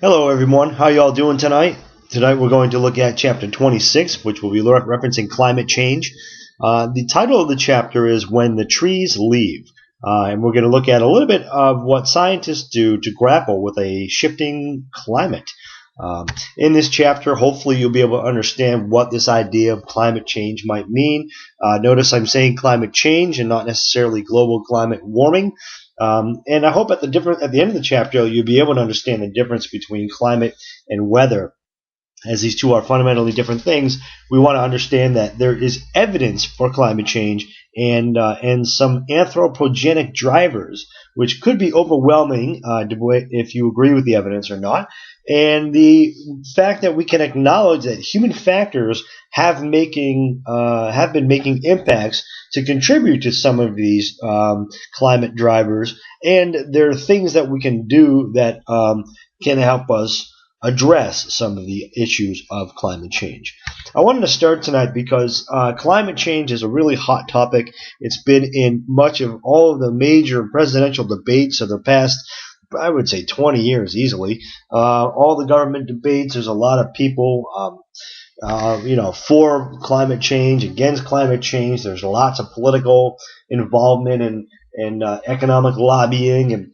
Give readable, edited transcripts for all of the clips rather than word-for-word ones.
Hello everyone, how y'all doing tonight? Tonight we're going to look at chapter 26, which will be referencing climate change. The title of the chapter is When the Trees Leave. And we're going to look at a little bit of what scientists do to grapple with a shifting climate. In this chapter, hopefully you'll be able to understand what this idea of climate change might mean. Notice I'm saying climate change and not necessarily global climate warming. And I hope at the end of the chapter you'll be able to understand the difference between climate and weather. As these two are fundamentally different things, we want to understand that there is evidence for climate change and some anthropogenic drivers, which could be overwhelming if you agree with the evidence or not. And the fact that we can acknowledge that human factors have been making impacts to contribute to some of these climate drivers, and there are things that we can do that can help us address some of the issues of climate change. I wanted to start tonight because climate change is a really hot topic. It's been in much of all of the major presidential debates of the past, I would say 20 years easily. All the government debates, there's a lot of people for climate change, against climate change. There's lots of political involvement and economic lobbying and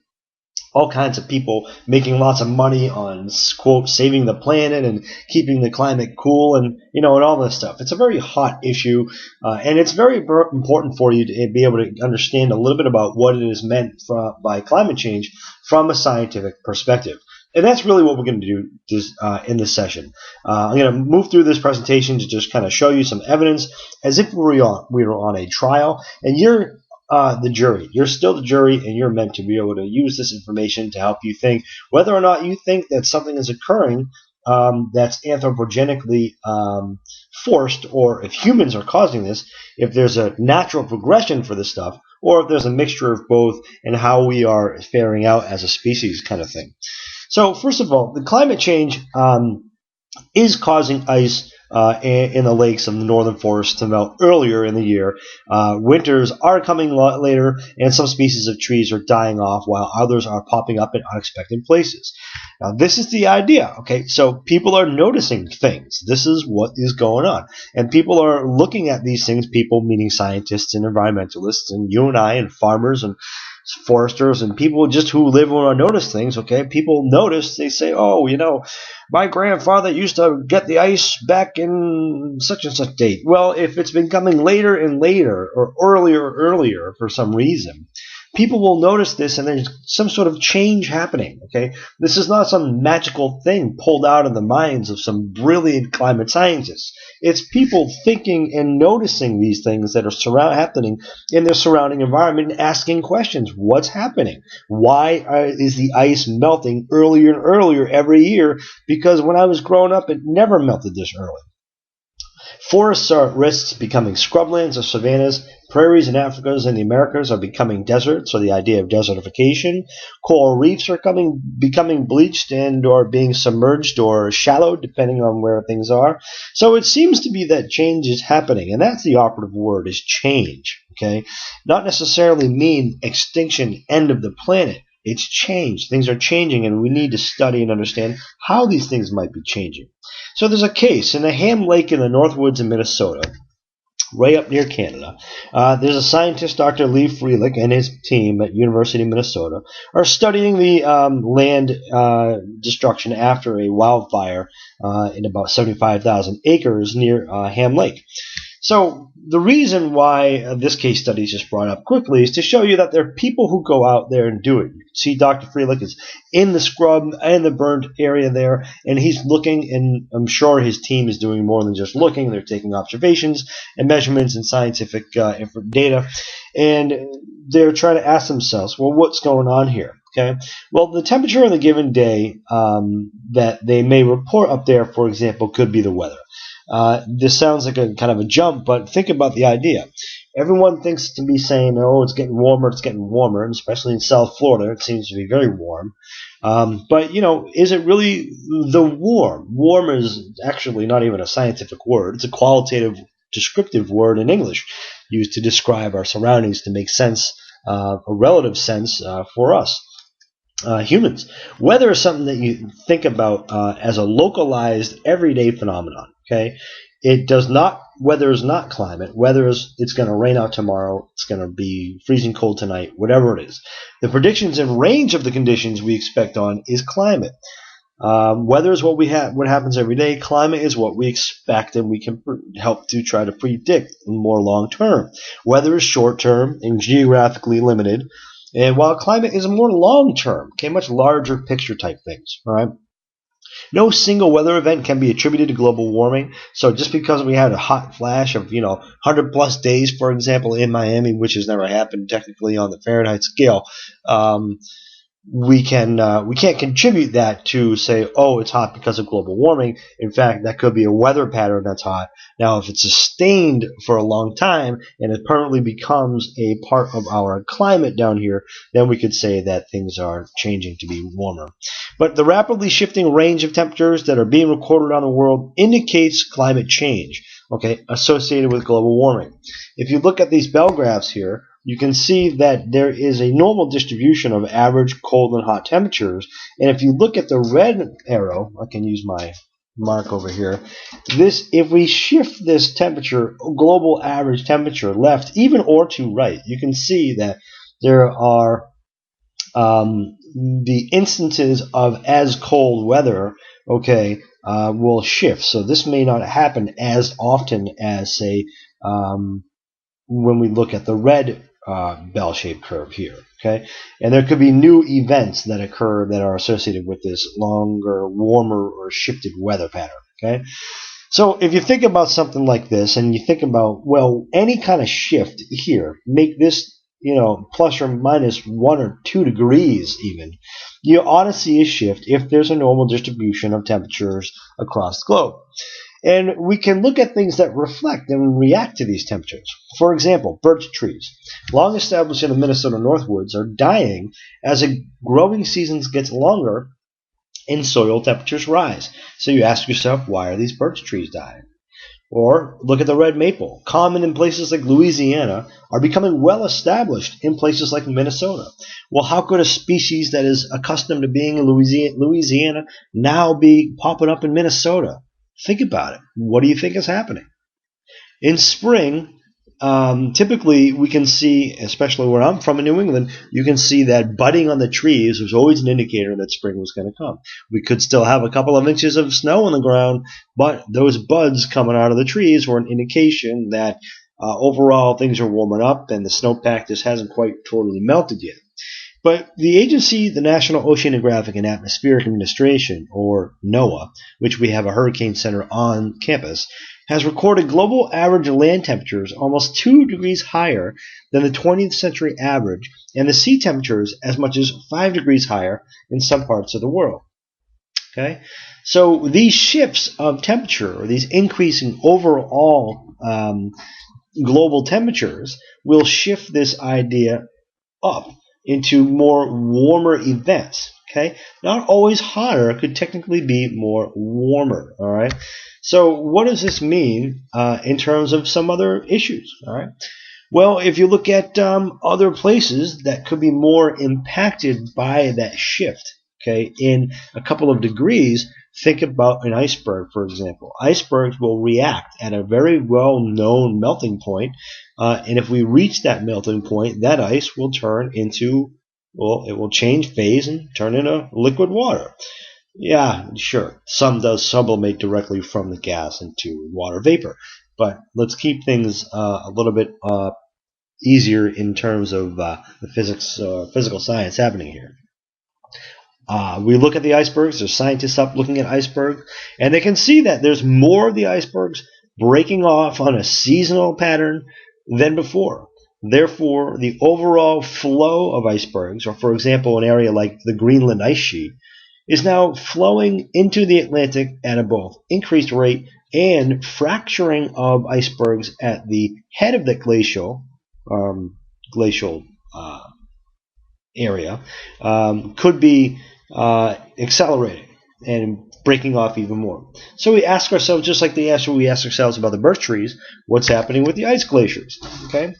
all kinds of people making lots of money on, quote, saving the planet and keeping the climate cool and all this stuff. It's a very hot issue, and it's very important for you to be able to understand a little bit about what it is meant by climate change from a scientific perspective. And that's really what we're going to do in this session. I'm going to move through this presentation to just kind of show you some evidence as if we were on a trial, and you're the jury. You're still the jury, and you're meant to be able to use this information to help you think whether or not you think that something is occurring that's anthropogenically forced, or if humans are causing this, if there's a natural progression for this stuff, or if there's a mixture of both, and how we are faring out as a species kind of thing. So first of all, the climate change is causing ice in the lakes of the northern forests to melt earlier in the year. Winters are coming a lot later, and some species of trees are dying off while others are popping up in unexpected places. Now, this is the idea, okay? So people are noticing things. This is what is going on. And people are looking at these things, people meaning scientists and environmentalists and you and I and farmers and foresters and people just who live or notice things, okay? People notice, they say, oh, my grandfather used to get the ice back in such and such date. Well, if it's been coming later and later or earlier for some reason, people will notice this and there's some sort of change happening, okay? This is not some magical thing pulled out of the minds of some brilliant climate scientists. It's people thinking and noticing these things that are happening in their surrounding environment and asking questions. What's happening? Why is the ice melting earlier and earlier every year? Because when I was growing up, it never melted this early. Forests are at risk becoming scrublands or savannas. Prairies in Africa and the Americas are becoming deserts, or the idea of desertification. Coral reefs are becoming bleached and or being submerged or shallowed, depending on where things are. So it seems to be that change is happening, and that's the operative word, is change. Okay, not necessarily mean extinction, end of the planet. It's change. Things are changing, and we need to study and understand how these things might be changing. So there's a case in the Ham Lake in the Northwoods in Minnesota, way up near Canada. There's a scientist, Dr. Lee Freilich, and his team at University of Minnesota are studying the land destruction after a wildfire in about 75,000 acres near Ham Lake. So the reason why this case study is just brought up quickly is to show you that there are people who go out there and do it. You see Dr. Freilich is in the scrub and the burnt area there, and he's looking, and I'm sure his team is doing more than just looking. They're taking observations and measurements and scientific data, and they're trying to ask themselves, well, what's going on here? Okay. Well, the temperature on a given day that they may report up there, for example, could be the weather. This sounds like a kind of a jump, but think about the idea. Everyone thinks to be saying, oh, it's getting warmer, and especially in South Florida, it seems to be very warm. But, is it really the warm? Warm is actually not even a scientific word. It's a qualitative, descriptive word in English used to describe our surroundings to make sense, a relative sense for us. humans. Weather is something that you think about as a localized, everyday phenomenon. Okay, it does not. Weather is not climate. Weather is it's going to rain out tomorrow. It's going to be freezing cold tonight. Whatever it is, the predictions and range of the conditions we expect on is climate. Weather is what what happens every day. Climate is what we expect, and we can help to try to predict more long term. Weather is short term and geographically limited, and while climate is more long term, okay, much larger picture type things. All right. No single weather event can be attributed to global warming. So just because we had a hot flash of 100 plus days, for example, in Miami, which has never happened technically on the Fahrenheit scale, we can't contribute that to say, oh, it's hot because of global warming. In fact, that could be a weather pattern that's hot. Now, if it's sustained for a long time and it permanently becomes a part of our climate down here, then we could say that things are changing to be warmer. But the rapidly shifting range of temperatures that are being recorded around the world indicates climate change, okay, associated with global warming. If you look at these bell graphs here, you can see that there is a normal distribution of average cold and hot temperatures. And if you look at the red arrow, I can use my mark over here. If we shift this temperature, global average temperature left, even or to right, you can see that there are the instances of as cold weather, okay, will shift. So this may not happen as often as, say, when we look at the red bell-shaped curve here, okay? And there could be new events that occur that are associated with this longer, warmer, or shifted weather pattern, okay? So if you think about something like this, and you think about, well, any kind of shift here, make this, plus or minus 1 or 2 degrees even, you ought to see a shift if there's a normal distribution of temperatures across the globe. And we can look at things that reflect and react to these temperatures. For example, birch trees, long established in the Minnesota Northwoods, are dying as the growing season gets longer and soil temperatures rise. So you ask yourself, why are these birch trees dying? Or look at the red maple, common in places like Louisiana, are becoming well established in places like Minnesota. Well, how could a species that is accustomed to being in Louisiana now be popping up in Minnesota? Think about it. What do you think is happening? In spring, typically we can see, especially where I'm from in New England, you can see that budding on the trees was always an indicator that spring was going to come. We could still have a couple of inches of snow on the ground, but those buds coming out of the trees were an indication that overall things are warming up and the snowpack just hasn't quite totally melted yet. But the agency, the National Oceanographic and Atmospheric Administration, or NOAA, which we have a hurricane center on campus, has recorded global average land temperatures almost 2 degrees higher than the 20th century average, and the sea temperatures as much as 5 degrees higher in some parts of the world. Okay, so these shifts of temperature, or these increasing overall global temperatures, will shift this idea up into more warmer events. Okay, not always hotter, could technically be more warmer. All right, so what does this mean in terms of some other issues? All right, well, if you look at other places that could be more impacted by that shift, okay, in a couple of degrees, think about an iceberg, for example. Icebergs will react at a very well-known melting point, and if we reach that melting point, that ice will turn into, well, it will change phase and turn into liquid water. Yeah, sure, some does sublimate directly from the gas into water vapor, but let's keep things a little bit easier in terms of the physical science happening here. We look at the icebergs. There's scientists up looking at icebergs, and they can see that there's more of the icebergs breaking off on a seasonal pattern than before. Therefore, the overall flow of icebergs, or for example, an area like the Greenland ice sheet, is now flowing into the Atlantic at a both increased rate and fracturing of icebergs at the head of the glacial area could be accelerating and breaking off even more. So we ask ourselves, just like we ask ourselves about the birch trees, what's happening with the ice glaciers? Okay.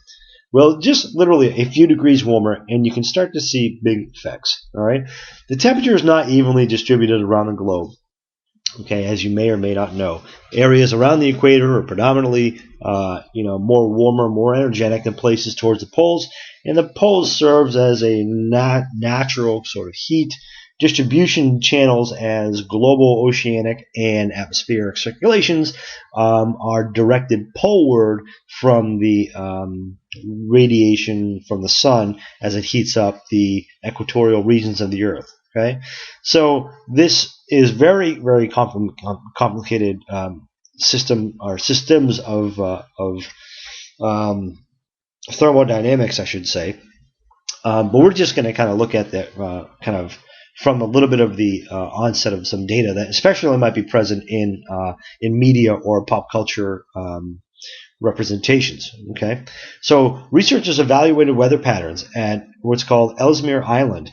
Well, just literally a few degrees warmer, and you can start to see big effects. All right, the temperature is not evenly distributed around the globe. Okay, as you may or may not know, areas around the equator are predominantly, more warmer, more energetic than places towards the poles, and the poles serves as a natural sort of heat distribution channels as global oceanic and atmospheric circulations are directed poleward from the radiation from the sun as it heats up the equatorial regions of the Earth. Okay, so this is very, very complicated system or systems of thermodynamics, I should say. But we're just going to kind of look at that kind of from a little bit of the onset of some data that especially might be present in media or pop culture representations. Okay, so researchers evaluated weather patterns at what's called Ellesmere Island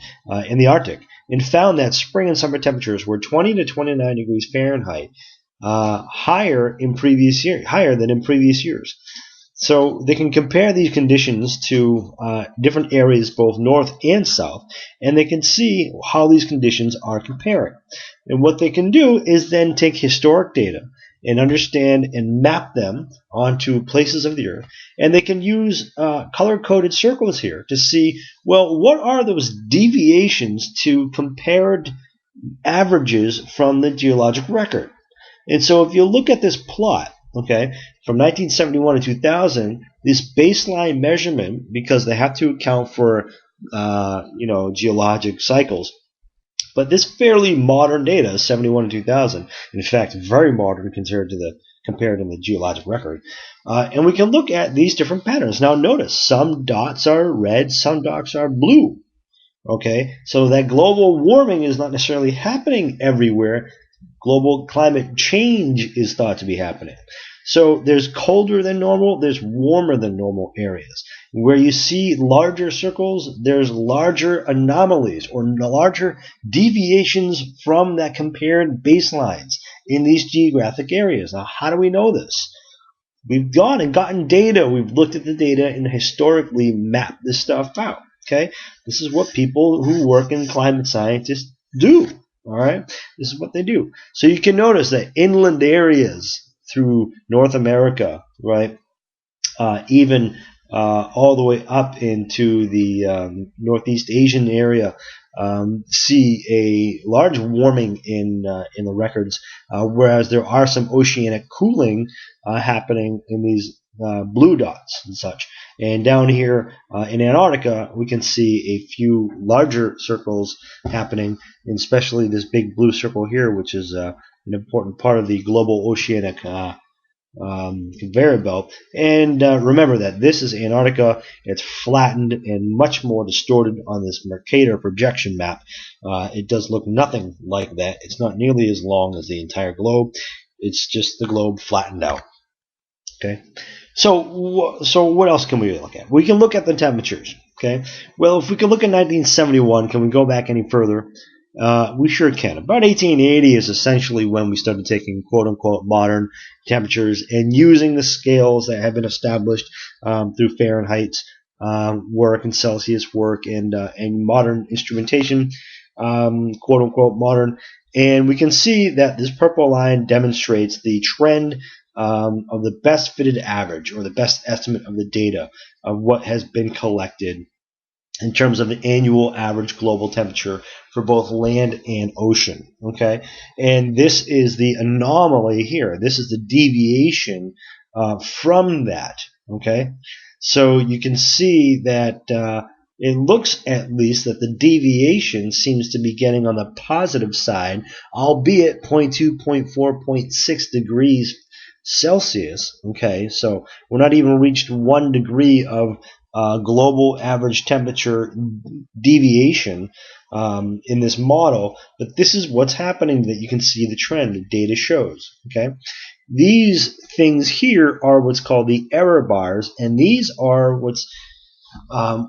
in the Arctic and found that spring and summer temperatures were 20 to 29 degrees Fahrenheit higher than in previous years. So they can compare these conditions to different areas, both north and south, and they can see how these conditions are comparing. And what they can do is then take historic data and understand and map them onto places of the Earth. And they can use color-coded circles here to see, well, what are those deviations to compared averages from the geologic record. And so if you look at this plot, okay, from 1971 to 2000, this baseline measurement, because they have to account for, geologic cycles, but this fairly modern data, 71 to 2000, in fact, very modern compared to the geologic record. And we can look at these different patterns. Now notice, some dots are red, some dots are blue. Okay, so that global warming is not necessarily happening everywhere. Global climate change is thought to be happening. So there's colder than normal, there's warmer than normal areas. Where you see larger circles, there's larger anomalies or larger deviations from that compared baselines in these geographic areas. Now, how do we know this? We've gone and gotten data. We've looked at the data and historically mapped this stuff out. Okay, this is what people who work in climate scientists do. All right, this is what they do. So you can notice that inland areas through North America, right, even all the way up into the Northeast Asian area, see a large warming in the records, whereas there are some oceanic cooling happening in these blue dots and such. And down here in Antarctica, we can see a few larger circles happening, and especially this big blue circle here, which is an important part of the global oceanic conveyor belt. And remember that this is Antarctica. It's flattened and much more distorted on this Mercator projection map. It does look nothing like that. It's not nearly as long as the entire globe. It's just the globe flattened out. Okay. So what else can we look at? We can look at the temperatures. Okay. Well, if we can look at 1971, can we go back any further? We sure can. About 1880 is essentially when we started taking quote-unquote modern temperatures and using the scales that have been established through Fahrenheit work and Celsius work and modern instrumentation, quote-unquote modern. And we can see that this purple line demonstrates the trend of the best fitted average or the best estimate of the data of what has been collected in terms of the annual average global temperature for both land and ocean. Okay, and this is the anomaly here. This is the deviation from that. Okay, so you can see that it looks at least that the deviation seems to be getting on the positive side, albeit 0.2, 0.4, 0.6 degrees Celsius. Okay, so we're not even reached 1 degree of global average temperature deviation in this model, but this is what's happening, that you can see the trend the data shows. Okay, these things here are what's called the error bars, and these are what's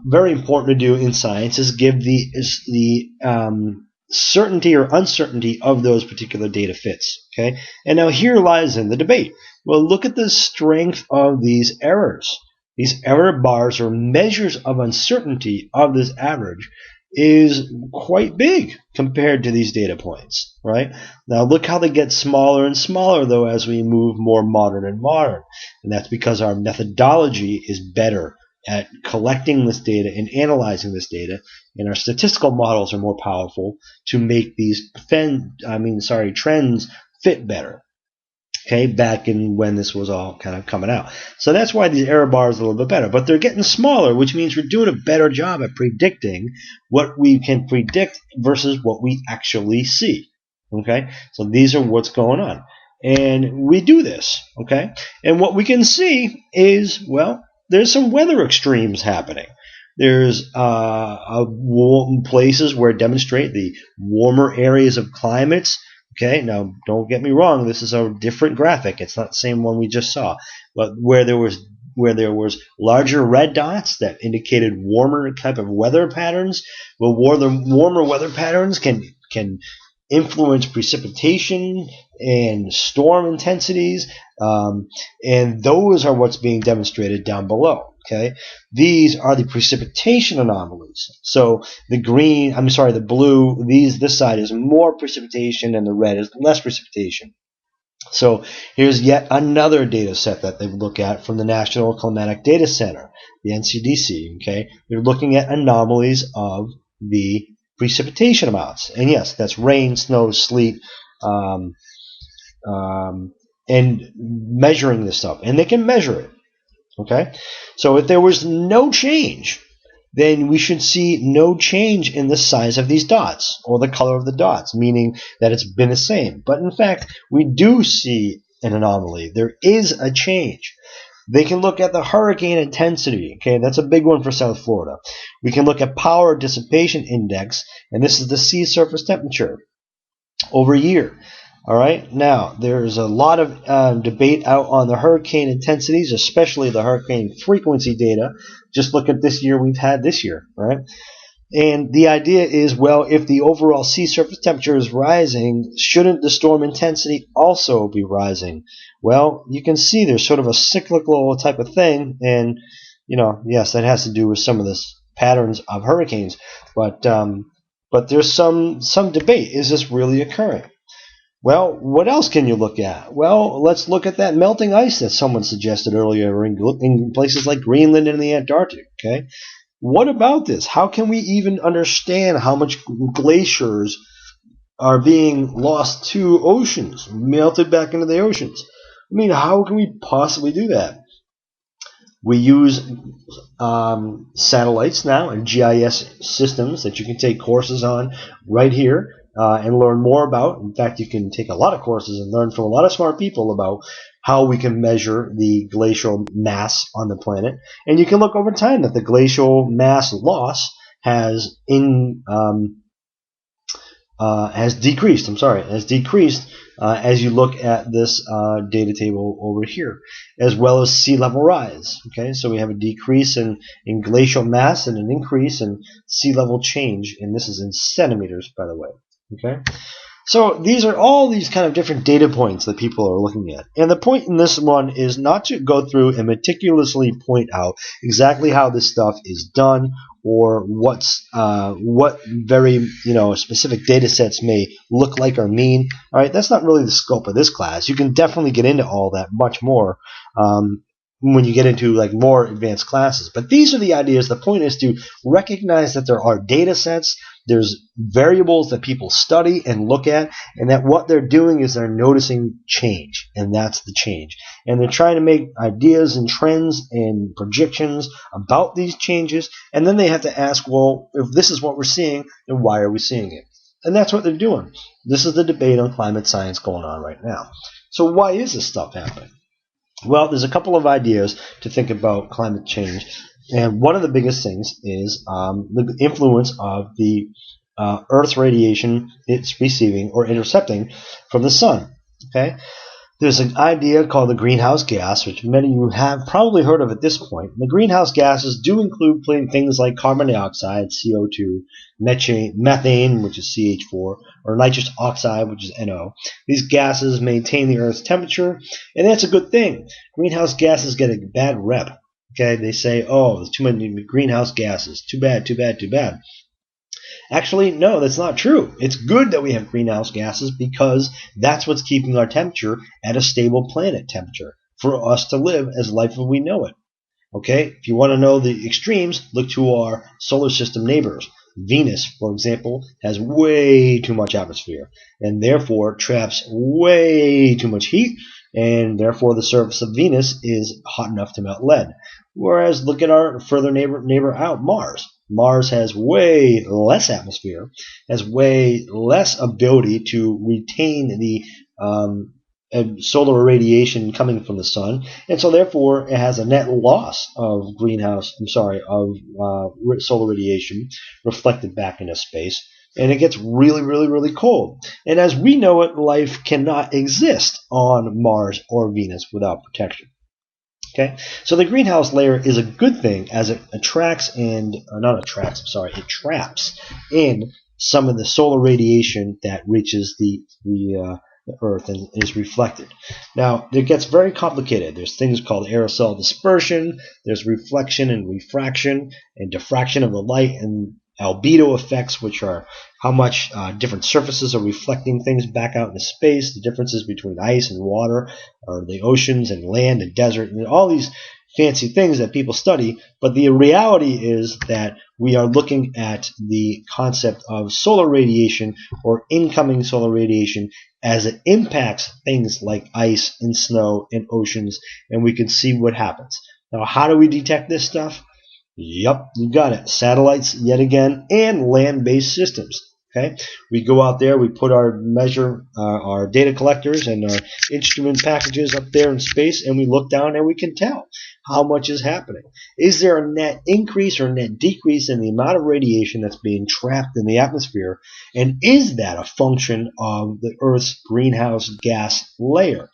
very important to do in science, is give the certainty or uncertainty of those particular data fits. Okay, and now here lies in the debate. Well, look at the strength of these errors. these error bars or measures of uncertainty of this average is quite big compared to these data points, right? Now look how they get smaller and smaller though as we move more modern and modern. And that's because our methodology is better at collecting this data and analyzing this data, and our statistical models are more powerful to make these trends fit better. Okay, back in when this was all kind of coming out. So that's why these error bars are a little bit better. But they're getting smaller, which means we're doing a better job at predicting what we can predict versus what we actually see. Okay, so these are what's going on. And we do this, okay? And what we can see is, well, there's some weather extremes happening. There's places where demonstrate the warmer areas of climates. Okay, now don't get me wrong. This is a different graphic. It's not the same one we just saw. But where there was larger red dots that indicated warmer type of weather patterns. Well, warmer weather patterns can influence precipitation and storm intensities, and those are what's being demonstrated down below. Okay, these are the precipitation anomalies. So the blue, this side is more precipitation, and the red is less precipitation. So here's yet another data set that they look at from the National Climatic Data Center, the NCDC. Okay, they're looking at anomalies of the precipitation amounts, and yes, that's rain, snow, sleet, and measuring this stuff, and they can measure it. Okay, so if there was no change, then we should see no change in the size of these dots or the color of the dots, meaning that it's been the same. But in fact, we do see an anomaly. There is a change. They can look at the hurricane intensity. Okay, that's a big one for South Florida. We can look at power dissipation index, and this is the sea surface temperature over a year. All right. Now, there's a lot of debate out on the hurricane intensities, especially the hurricane frequency data. Just look at this year we've had this year, right? And the idea is, well, if the overall sea surface temperature is rising, shouldn't the storm intensity also be rising? Well, you can see there's sort of a cyclical type of thing, and yes, that has to do with some of the patterns of hurricanes. But there's some debate. Is this really occurring? Well, what else can you look at? Well, let's look at that melting ice that someone suggested earlier in places like Greenland and the Antarctic. Okay, what about this? How can we even understand how much glaciers are being lost to oceans, melted back into the oceans? I mean, how can we possibly do that? We use satellites now and GIS systems that you can take courses on right here. And learn more about. In fact, you can take a lot of courses and learn from a lot of smart people about how we can measure the glacial mass on the planet. And you can look over time that the glacial mass loss has decreased. Has decreased as you look at this data table over here, as well as sea level rise. Okay, so we have a decrease in glacial mass and an increase in sea level change, and this is in centimeters, by the way. Okay, so these are all these kind of different data points that people are looking at. And the point in this one is not to go through and meticulously point out exactly how this stuff is done or what very specific data sets may look like or mean. All right, that's not really the scope of this class. You can definitely get into all that much more when you get into like more advanced classes. But these are the ideas. The point is to recognize that there are data sets. There's variables that people study and look at, and that what they're doing is they're noticing change, and that's the change. And they're trying to make ideas and trends and projections about these changes, and then they have to ask, well, if this is what we're seeing, then why are we seeing it? And that's what they're doing. This is the debate on climate science going on right now. So why is this stuff happening? Well, there's a couple of ideas to think about climate change. And one of the biggest things is the influence of the Earth's radiation it's receiving or intercepting from the sun. Okay, there's an idea called the greenhouse gas, which many of you have probably heard of at this point. The greenhouse gases do include things like carbon dioxide, CO2, methane, which is CH4, or nitrous oxide, which is NO. These gases maintain the Earth's temperature, and that's a good thing. Greenhouse gases get a bad rep. Okay, they say, oh, there's too many greenhouse gases. Too bad, too bad, too bad. Actually, no, that's not true. It's good that we have greenhouse gases because that's what's keeping our temperature at a stable planet temperature for us to live as life as we know it. Okay, if you want to know the extremes, look to our solar system neighbors. Venus, for example, has way too much atmosphere and therefore traps way too much heat, and therefore the surface of Venus is hot enough to melt lead. Whereas look at our further neighbor out, Mars. Mars has way less atmosphere, has way less ability to retain the solar radiation coming from the sun, and so therefore it has a net loss of solar radiation reflected back into space, and it gets really, really, really cold. And as we know it, life cannot exist on Mars or Venus without protection. Okay, so the greenhouse layer is a good thing as it it traps in some of the solar radiation that reaches the Earth and is reflected. Now, it gets very complicated. There's things called aerosol dispersion, there's reflection and refraction and diffraction of the light, and albedo effects, which are how much different surfaces are reflecting things back out into space, the differences between ice and water, or the oceans and land and desert, and all these fancy things that people study. But the reality is that we are looking at the concept of solar radiation or incoming solar radiation as it impacts things like ice and snow and oceans, and we can see what happens. Now, how do we detect this stuff? Yep, you got it. Satellites, yet again, and land-based systems. Okay, we go out there, we put our our data collectors and our instrument packages up there in space, and we look down and we can tell how much is happening. Is there a net increase or net decrease in the amount of radiation that's being trapped in the atmosphere? And is that a function of the Earth's greenhouse gas layer?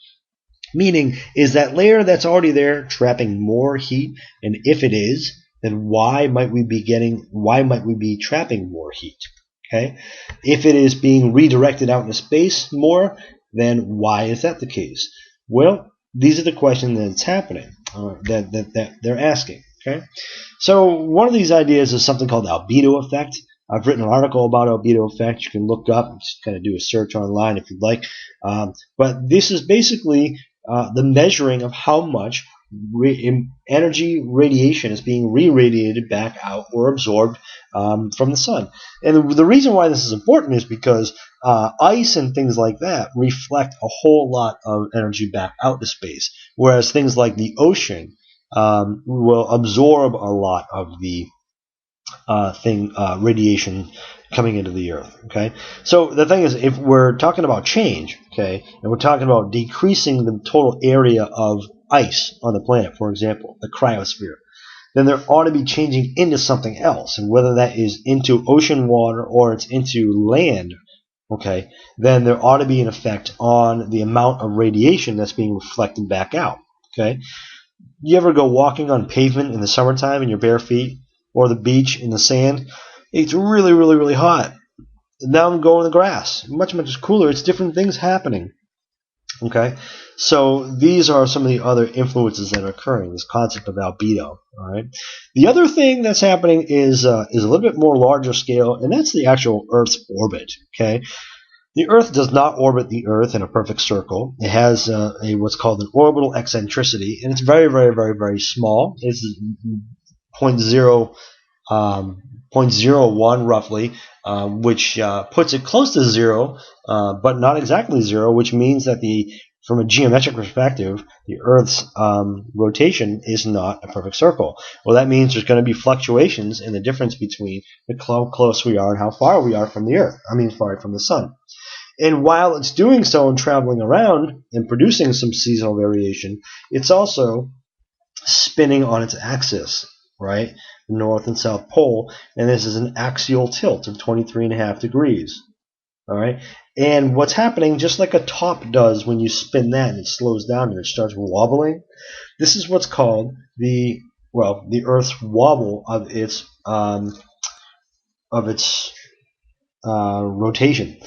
Meaning, is that layer that's already there trapping more heat? And if it is, then why might we be trapping more heat? Okay, if it is being redirected out into space more, then why is that the case? Well, these are the questions that's happening, that they're asking. Okay, so one of these ideas is something called the albedo effect. I've written an article about albedo effect. You can look up and just kind of do a search online if you'd like. But this is basically the measuring of how much energy radiation is being re-radiated back out or absorbed from the sun. And the reason why this is important is because ice and things like that reflect a whole lot of energy back out to space, whereas things like the ocean will absorb a lot of the radiation coming into the Earth. Okay, so the thing is, if we're talking about change, okay, and we're talking about decreasing the total area of ice on the planet, for example, the cryosphere, then there ought to be changing into something else, and whether that is into ocean water or it's into land, okay, then there ought to be an effect on the amount of radiation that's being reflected back out. Okay, you ever go walking on pavement in the summertime in your bare feet, or the beach in the sand? It's really, really, really hot. Now I'm going in the grass. Much, much cooler. It's different things happening. Okay, so these are some of the other influences that are occurring. This concept of albedo. All right. The other thing that's happening is a little bit more larger scale, and that's the actual Earth's orbit. Okay. The Earth does not orbit the Earth in a perfect circle. It has what's called an orbital eccentricity, and it's very, very, very, very small. It's 0.01 roughly, which puts it close to zero, but not exactly zero, which means that from a geometric perspective, the Earth's rotation is not a perfect circle. Well, that means there's going to be fluctuations in the difference between how close we are and how far we are from the Earth. From the sun. And while it's doing so and traveling around and producing some seasonal variation, it's also spinning on its axis, right? North and South Pole, and this is an axial tilt of 23.5 degrees. All right, and what's happening, just like a top does when you spin that and it slows down and it starts wobbling, this is what's called the Earth's wobble of its rotation.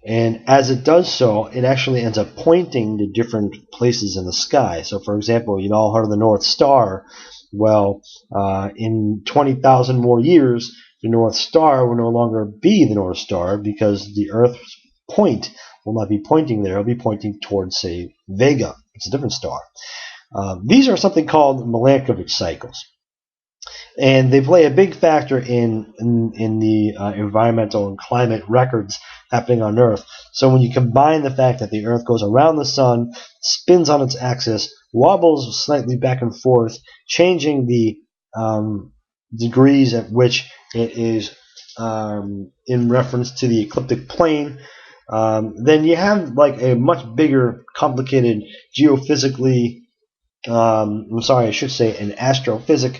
And as it does so, it actually ends up pointing to different places in the sky. So, for example, you all heard of the North Star. Well, in 20,000 more years, the North Star will no longer be the North Star because the Earth's point will not be pointing there. It'll be pointing towards, say, Vega. It's a different star. These are something called Milankovitch cycles. And they play a big factor in the environmental and climate records happening on Earth. So when you combine the fact that the Earth goes around the sun, spins on its axis, wobbles slightly back and forth, changing the degrees at which it is in reference to the ecliptic plane, then you have like a much bigger, complicated geophysically, I'm sorry, I should say an astrophysic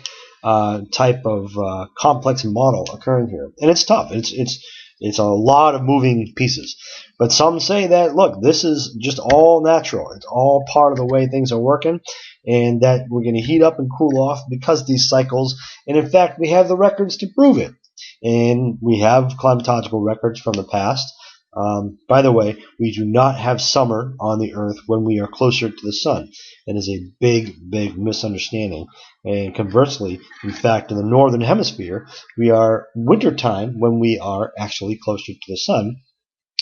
type of complex model occurring here, and it's tough. It's a lot of moving pieces, but some say that look, this is just all natural. It's all part of the way things are working, and that we're going to heat up and cool off because of these cycles. And in fact, we have the records to prove it, and we have climatological records from the past. By the way, we do not have summer on the Earth when we are closer to the sun. It is a big, big misunderstanding. And conversely, in fact, in the northern hemisphere, we are wintertime when we are actually closer to the sun.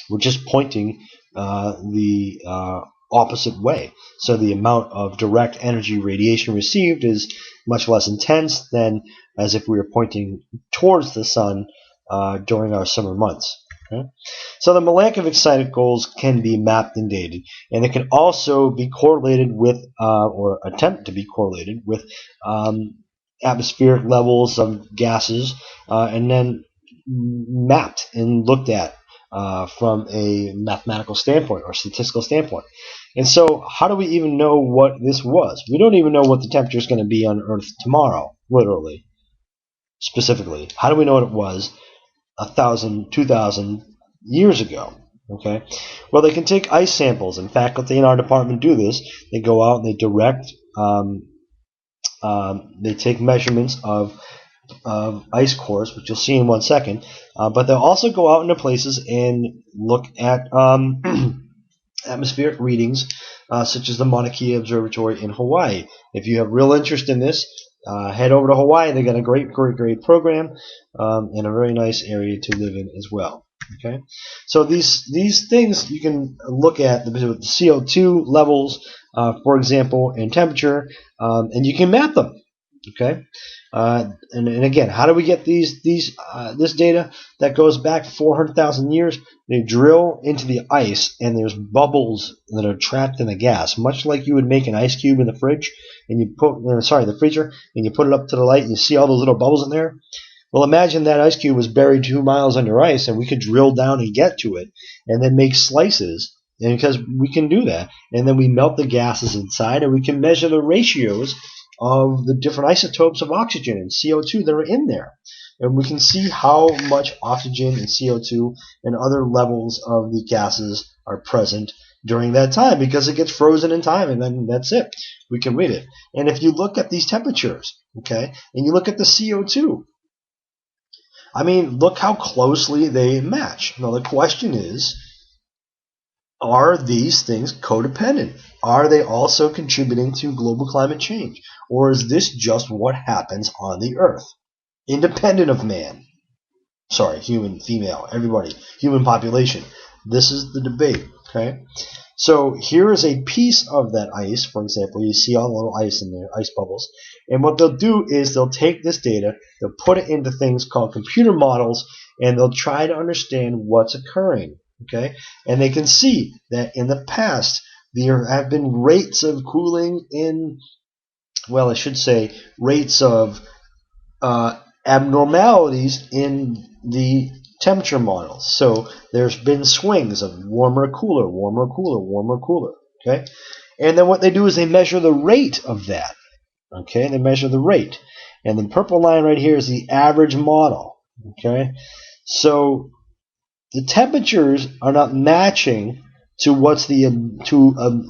We're just pointing the opposite way. So the amount of direct energy radiation received is much less intense than as if we were pointing towards the sun during our summer months. Okay? So the Milankovitch cycles can be mapped and dated, and it can also be correlated with, or attempt to be correlated with, atmospheric levels of gases, and then mapped and looked at from a mathematical standpoint or statistical standpoint. And so how do we even know what this was? We don't even know what the temperature is going to be on Earth tomorrow, literally, specifically. How do we know what it was 1,000, 2,000 years ago? Okay, well, they can take ice samples, and faculty in our department do this. They go out and they direct, they take measurements of ice cores, which you'll see in 1 second, but they'll also go out into places and look at atmospheric readings, such as the Mauna Kea Observatory in Hawaii. If you have real interest in this, head over to Hawaii. They got a great program, and a very nice area to live in as well. Okay, so these things you can look at the CO2 levels, for example, and temperature, and you can map them. Okay, and again, how do we get this data that goes back 400,000 years? They drill into the ice, and there's bubbles that are trapped in the gas, much like you would make an ice cube in the fridge, and you put the freezer, and you put it up to the light, and you see all those little bubbles in there. Well, imagine that ice cube was buried 2 miles under ice, and we could drill down and get to it, and then make slices. And because we can do that, and then we melt the gases inside, and we can measure the ratios of the different isotopes of oxygen and CO2 that are in there. And we can see how much oxygen and CO2 and other levels of the gases are present during that time, because it gets frozen in time, and then that's it. We can read it. And if you look at these temperatures, okay, and you look at the CO2, I mean, look how closely they match. Now, the question is, are these things codependent? Are they also contributing to global climate change? Or is this just what happens on the Earth, independent of man? Sorry, human, female, everybody, human population. This is the debate, okay? So here is a piece of that ice, for example. You see all the little ice in there, ice bubbles. And what they'll do is they'll take this data, they'll put it into things called computer models, and they'll try to understand what's occurring, okay? And they can see that in the past, there have been rates of cooling in, well, I should say, rates of abnormalities in the temperature models. So there's been swings of warmer, cooler, warmer, cooler, warmer, cooler. Okay, and then what they do is they measure the rate of that. Okay, they measure the rate, and the purple line right here is the average model. Okay, so the temperatures are not matching to what's the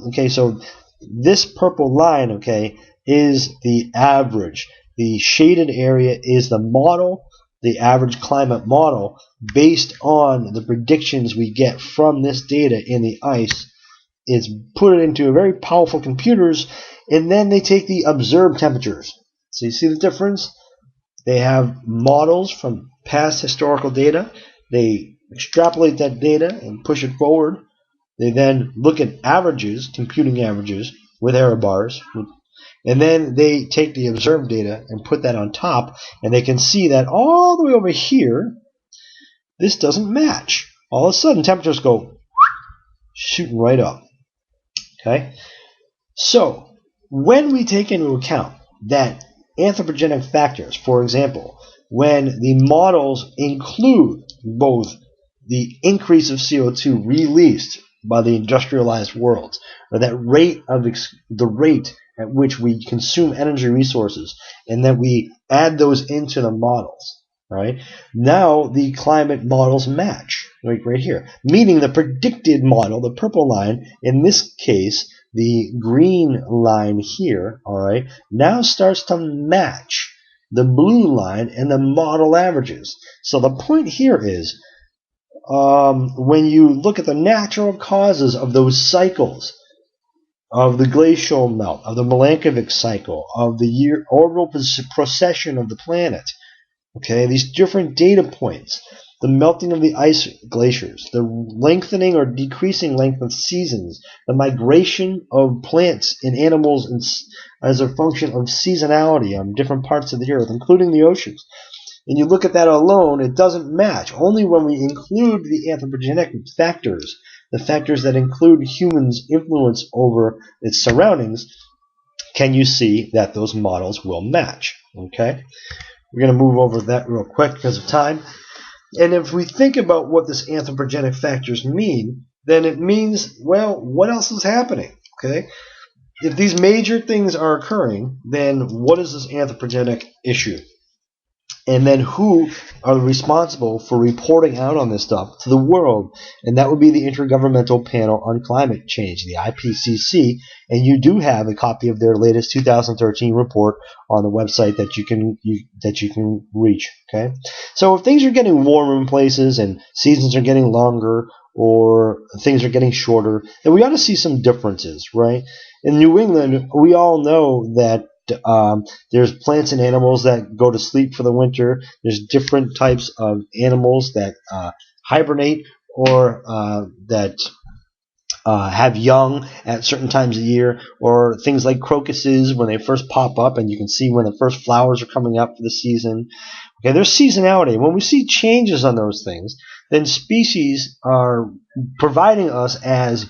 okay. So this purple line, okay, is the average. The shaded area is the model, the average climate model, based on the predictions we get from this data in the ice. It's put it into very powerful computers, and then they take the observed temperatures. So you see the difference? They have models from past historical data. They extrapolate that data and push it forward. They then look at averages, computing averages with error bars, and then they take the observed data and put that on top, and they can see that all the way over here, this doesn't match. All of a sudden, temperatures go shooting right up. Okay? So, when we take into account that anthropogenic factors, for example, when the models include both the increase of CO2 released by the industrialized world, or that rate of the rate at which we consume energy resources, and that we add those into the models, right? Now the climate models match, right here, meaning the predicted model, the purple line, in this case, the green line here, all right, now starts to match the blue line and the model averages. So the point here is, when you look at the natural causes of those cycles, of the glacial melt, of the Milankovitch cycle, of the orbital precession of the planet, okay, these different data points, the melting of the ice glaciers, the lengthening or decreasing length of seasons, the migration of plants and animals as a function of seasonality on different parts of the earth, including the oceans. And you look at that alone, it doesn't match. Only when we include the anthropogenic factors, the factors that include humans' influence over its surroundings, can you see that those models will match. Okay? We're going to move over that real quick because of time. And if we think about what this anthropogenic factors mean, then it means, well, what else is happening? Okay? If these major things are occurring, then what is this anthropogenic issue? And then who are responsible for reporting out on this stuff to the world? And that would be the Intergovernmental Panel on Climate Change, the IPCC. And you do have a copy of their latest 2013 report on the website that you can reach. Okay, so if things are getting warmer in places and seasons are getting longer or things are getting shorter, then we ought to see some differences, right? In New England, we all know that there's plants and animals that go to sleep for the winter. There's different types of animals that hibernate or that have young at certain times of the year, or things like crocuses when they first pop up, and you can see when the first flowers are coming up for the season. Okay, there's seasonality. When we see changes on those things, then species are providing us as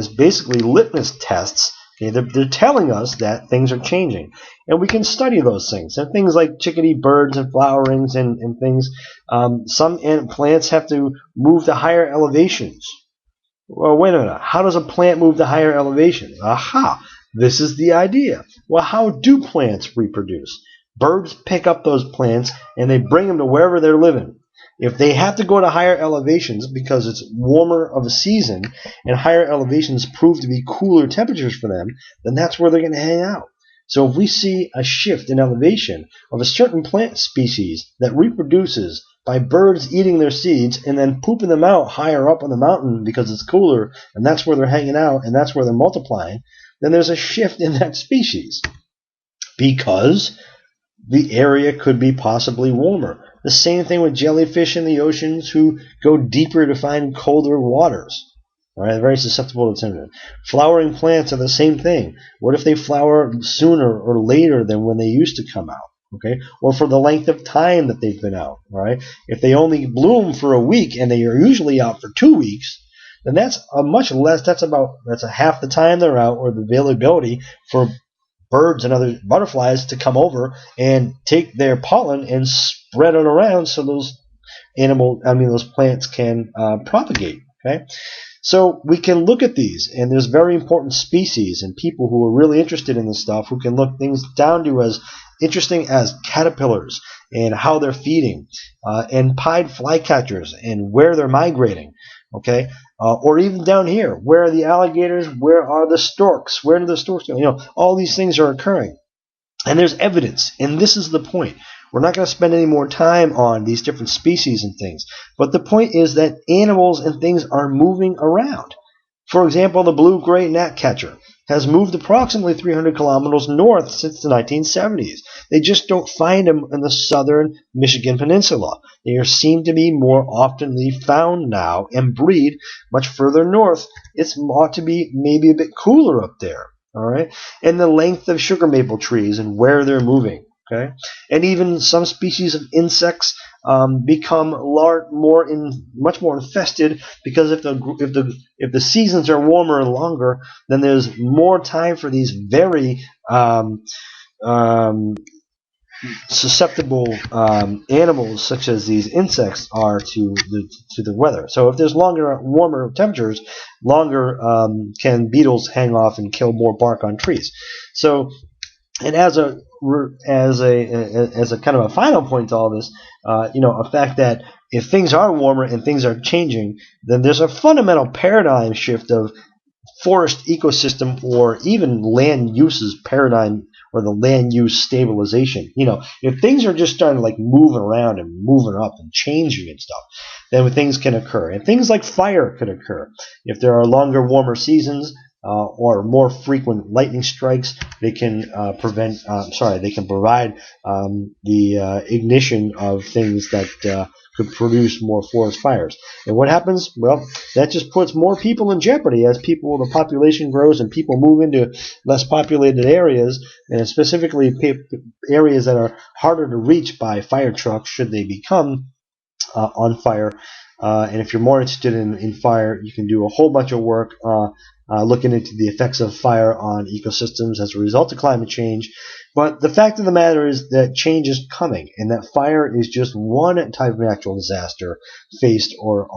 basically litmus tests. Okay, they're telling us that things are changing, and we can study those things. And things like chickadee birds and flowerings and things. Some plants have to move to higher elevations. Well, wait a minute. How does a plant move to higher elevations? Aha! This is the idea. Well, how do plants reproduce? Birds pick up those plants and they bring them to wherever they're living. If they have to go to higher elevations because it's warmer of a season and higher elevations prove to be cooler temperatures for them, then that's where they're going to hang out. So if we see a shift in elevation of a certain plant species that reproduces by birds eating their seeds and then pooping them out higher up on the mountain because it's cooler and that's where they're hanging out and that's where they're multiplying, then there's a shift in that species because the area could be possibly warmer. The same thing with jellyfish in the oceans who go deeper to find colder waters. All right, very susceptible to temperature. Flowering plants are the same thing. What if they flower sooner or later than when they used to come out? Okay, or for the length of time that they've been out. All right, if they only bloom for a week and they are usually out for 2 weeks, then that's a much less. That's a half the time they're out, or the availability for birds and other butterflies to come over and take their pollen and spread it around so those plants can propagate. Okay, so we can look at these, and there's very important species and people who are really interested in this stuff who can look things down to as interesting as caterpillars and how they're feeding, and pied flycatchers and where they're migrating. Okay, or even down here, where are the alligators? Where are the storks? Where do the storks go? All these things are occurring, and there's evidence. And this is the point. We're not going to spend any more time on these different species and things, but the point is that animals and things are moving around. For example, the blue-gray gnatcatcher. has moved approximately 300 kilometers north since the 1970s. They just don't find them in the southern Michigan Peninsula. They seem to be more oftenly found now and breed much further north. It ought to be maybe a bit cooler up there. All right, and the length of sugar maple trees and where they're moving. Okay, and even some species of insects become much more infested, because if the seasons are warmer and longer, then there's more time for these very um, susceptible animals, such as these insects, are to the weather. So if there's warmer temperatures, longer can beetles hang off and kill more bark on trees. So, and as a kind of a final point to all this, a fact that if things are warmer and things are changing, then there's a fundamental paradigm shift of forest ecosystem, or even land uses paradigm, or the land use stabilization. If things are just starting to like moving around and moving up and changing and stuff, then things can occur. And things like fire could occur. If there are longer, warmer seasons, or more frequent lightning strikes, they can they can provide the ignition of things that could produce more forest fires. And what happens? Well, that just puts more people in jeopardy as the population grows and people move into less populated areas, and specifically areas that are harder to reach by fire trucks should they become on fire. And if you're more interested in fire, you can do a whole bunch of work looking into the effects of fire on ecosystems as a result of climate change. But the fact of the matter is that change is coming, and that fire is just one type of natural disaster faced or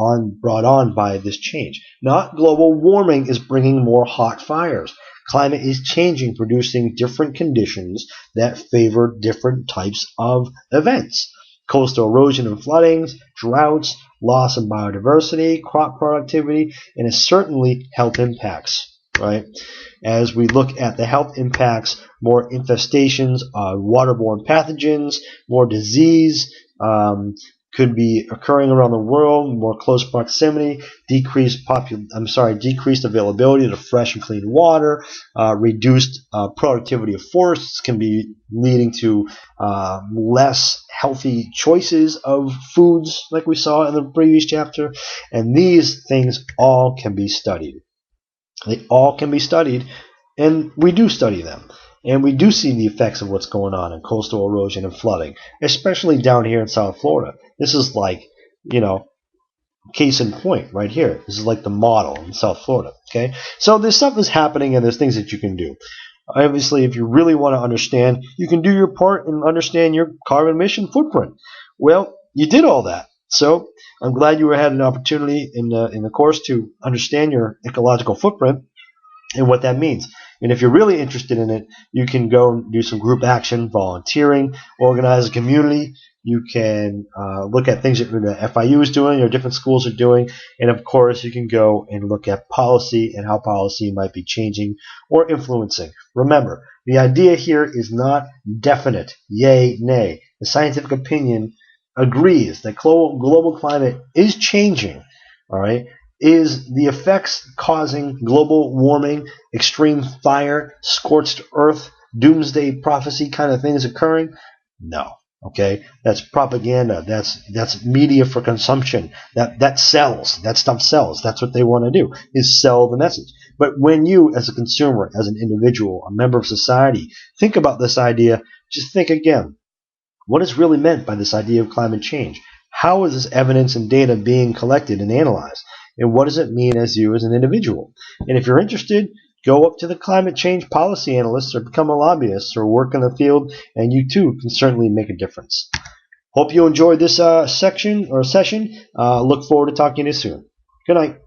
brought on by this change. Not global warming is bringing more hot fires. Climate is changing, producing different conditions that favor different types of events. Coastal erosion and floodings, droughts, loss of biodiversity, crop productivity, and certainly health impacts, right? As we look at the health impacts, more infestations of waterborne pathogens, more disease could be occurring around the world, more close proximity, decreased availability to fresh and clean water, reduced productivity of forests can be leading to less healthy choices of foods, like we saw in the previous chapter. And these things all can be studied. They all can be studied, and we do study them. And we do see the effects of what's going on in coastal erosion and flooding, especially down here in South Florida. This is like, case in point right here. This is like the model in South Florida. Okay, so this stuff is happening, and there's things that you can do. Obviously, if you really want to understand, you can do your part and understand your carbon emission footprint. Well, you did all that. So I'm glad you had an opportunity in the course to understand your ecological footprint and what that means. And if you're really interested in it, you can go and do some group action, volunteering, organize a community. You can look at things that the FIU is doing or different schools are doing. And of course, you can go and look at policy and how policy might be changing or influencing. Remember, the idea here is not definite, yay, nay. The scientific opinion agrees that global climate is changing, all right? Is the effects causing global warming, extreme fire, scorched earth, doomsday prophecy kind of things occurring? No. Okay, that's propaganda. That's media for consumption. That sells. That stuff sells. That's what they want to do, is sell the message. But when you, as a consumer, as an individual, a member of society, think about this idea, just think again. What is really meant by this idea of climate change? How is this evidence and data being collected and analyzed? And what does it mean as you as an individual? And if you're interested, go up to the climate change policy analysts or become a lobbyist or work in the field, and you too can certainly make a difference. Hope you enjoyed this session. Look forward to talking to you soon. Good night.